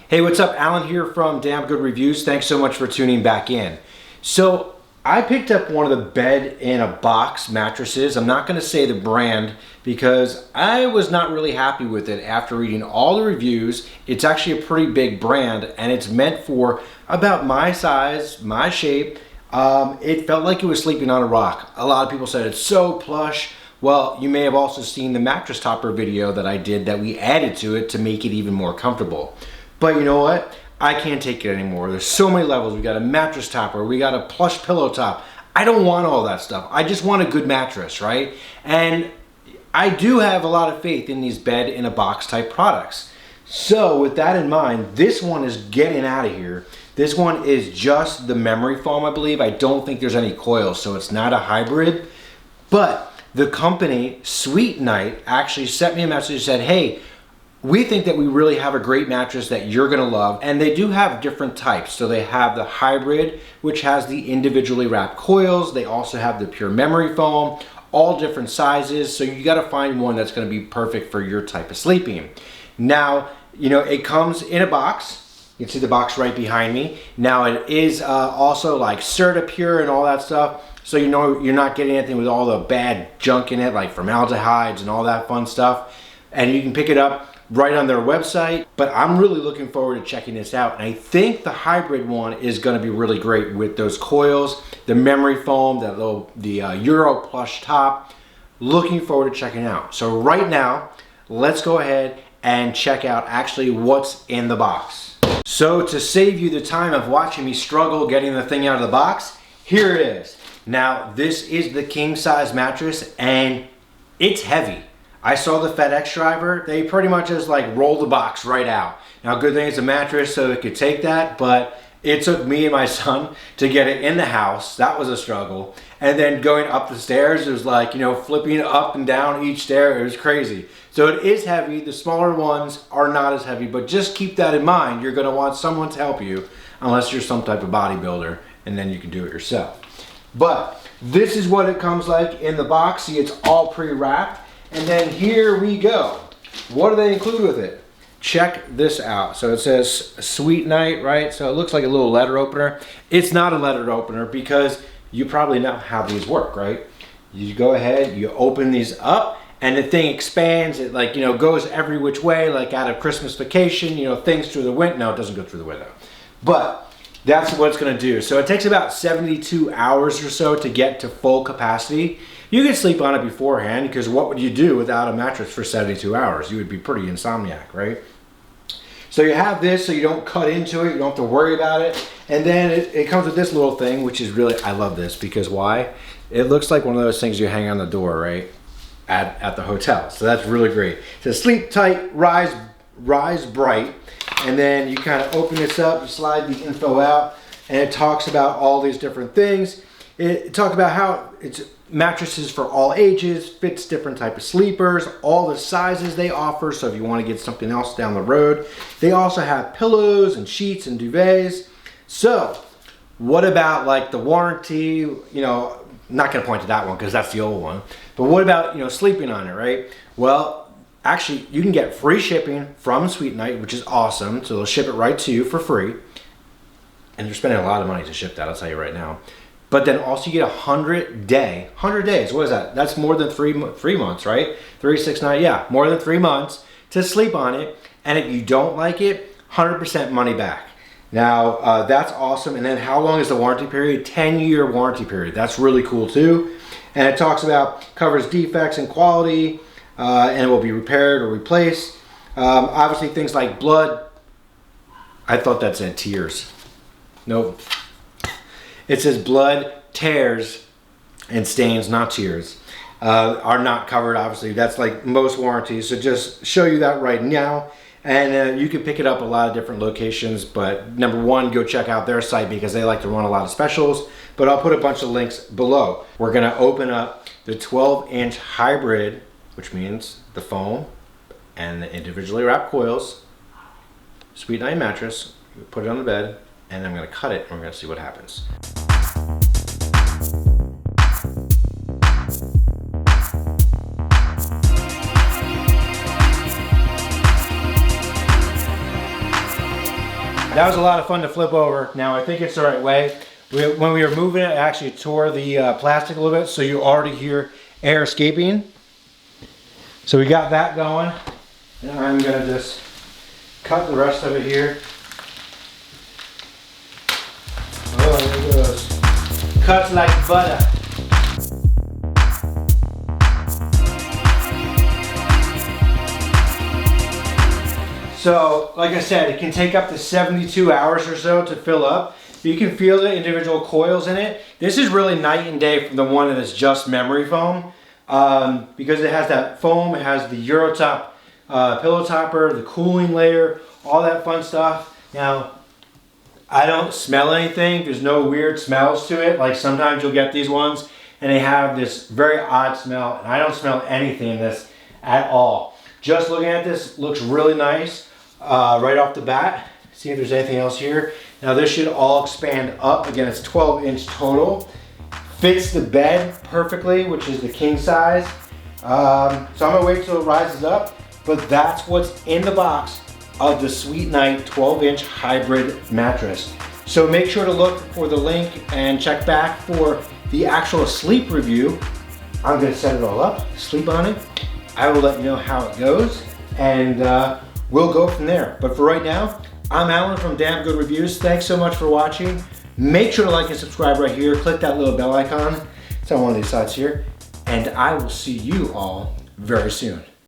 Hey, what's up? Alan here from Damn Good Reviews. Thanks so much for tuning back in. So I picked up one of the Bed-in-a-Box mattresses. I'm not going to say the brand because I was not really happy with it after reading all the reviews. It's actually a pretty big brand and it's meant for about my size, my shape. It felt like it was sleeping on a rock. A lot of people said it's so plush. Well, you may have also seen the mattress topper video that I did that we added to it to make it even more comfortable. But you know what? I can't take it anymore. There's so many levels. We got a mattress topper. We got a plush pillow top. I don't want all that stuff. I just want a good mattress, right? And I do have a lot of faith in these bed-in-a-box type products. So with that in mind, this one is getting out of here. This one is just the memory foam, I believe. I don't think there's any coils, so it's not a hybrid. But the company, SweetNight, actually sent me a message and said, hey, we think that we really have a great mattress that you're gonna love. And they do have different types. So they have the hybrid, which has the individually wrapped coils. They also have the pure memory foam, all different sizes. So you gotta find one that's gonna be perfect for your type of sleeping. Now, you know, it comes in a box. You can see the box right behind me. Now it is also like CertaPure and all that stuff. So you know you're not getting anything with all the bad junk in it, like formaldehydes and all that fun stuff. And you can pick it up right on their website, but I'm really looking forward to checking this out. And I think the hybrid one is going to be really great with those coils, the memory foam, the Euro plush top. Looking forward to checking it out. So right now, let's go ahead and check out actually what's in the box. So to save you the time of watching me struggle getting the thing out of the box, here it is. Now this is the king size mattress and it's heavy. I saw the FedEx driver, they pretty much just like rolled the box right out. Now good thing it's a mattress so it could take that, but it took me and my son to get it in the house. That was a struggle. And then going up the stairs, it was like, you know, flipping up and down each stair. It was crazy. So it is heavy. The smaller ones are not as heavy, but just keep that in mind. You're gonna want someone to help you unless you're some type of bodybuilder and then you can do it yourself. But this is what it comes like in the box. See, it's all pre-wrapped. And then here we go. What do they include with it? Check this out. So it says SweetNight, right? So it looks like a little letter opener. It's not a letter opener because you probably know how these work, right? You go ahead, you open these up and the thing expands. It like, you know, goes every which way, like out of Christmas Vacation, you know, things through the window. No, it doesn't go through the window. But that's what it's gonna do. So it takes about 72 hours or so to get to full capacity. You could sleep on it beforehand because what would you do without a mattress for 72 hours? You would be pretty insomniac, right? So you have this so you don't cut into it, you don't have to worry about it. And then it comes with this little thing, which is really, I love this because why? It looks like one of those things you hang on the door, right? At the hotel. So that's really great. It says sleep tight, rise bright. And then you kind of open this up, you slide the info out, and it talks about all these different things. It talks about how it's mattresses for all ages, fits different type of sleepers, all the sizes they offer. So if you want to get something else down the road, they also have pillows and sheets and duvets. So what about like the warranty? You know, I'm not going to point to that one because that's the old one. But what about, you know, sleeping on it, right? Well, actually, you can get free shipping from SweetNight, which is awesome. So they'll ship it right to you for free. And you're spending a lot of money to ship that, I'll tell you right now. But then also you get 100 days. What is that? That's more than 3 months, right? 3, 6, 9, yeah, more than 3 months to sleep on it. And if you don't like it, 100% money back. Now, that's awesome. And then how long is the warranty period? 10-year warranty period. That's really cool too. And it talks about, covers defects and quality, and it will be repaired or replaced. Obviously things like blood. I thought that said tears. Nope. It says blood, tears, and stains, not tears, are not covered, obviously. That's like most warranties. So just show you that right now. And you can pick it up a lot of different locations. But number one, go check out their site because they like to run a lot of specials. But I'll put a bunch of links below. We're going to open up the 12-inch hybrid, which means the foam and the individually wrapped coils, SweetNight mattress. Put it on the bed. And I'm going to cut it and we're going to see what happens. That was a lot of fun to flip over. Now I think it's the right way. When we were moving it, I actually tore the plastic a little bit, so you already hear air escaping. So we got that going. And I'm gonna just cut the rest of it here. Oh, there it goes. Cuts like butter. So, like I said, it can take up to 72 hours or so to fill up. You can feel the individual coils in it. This is really night and day from the one that is just memory foam. Because it has that foam, it has the Eurotop pillow topper, the cooling layer, all that fun stuff. Now, I don't smell anything. There's no weird smells to it. Like sometimes you'll get these ones and they have this very odd smell, and I don't smell anything in this at all. Just looking at this, looks really nice right off the bat. See if there's anything else here. Now this should all expand up. Again, it's 12-inch total. Fits the bed perfectly, which is the king size. So I'm gonna wait till it rises up, but that's what's in the box of the SweetNight 12-inch hybrid mattress. So make sure to look for the link and check back for the actual sleep review. I'm gonna set it all up, sleep on it. I will let you know how it goes, and we'll go from there. But for right now, I'm Alan from Damn Good Reviews. Thanks so much for watching. Make sure to like and subscribe right here. Click that little bell icon. It's on one of these sides here. And I will see you all very soon.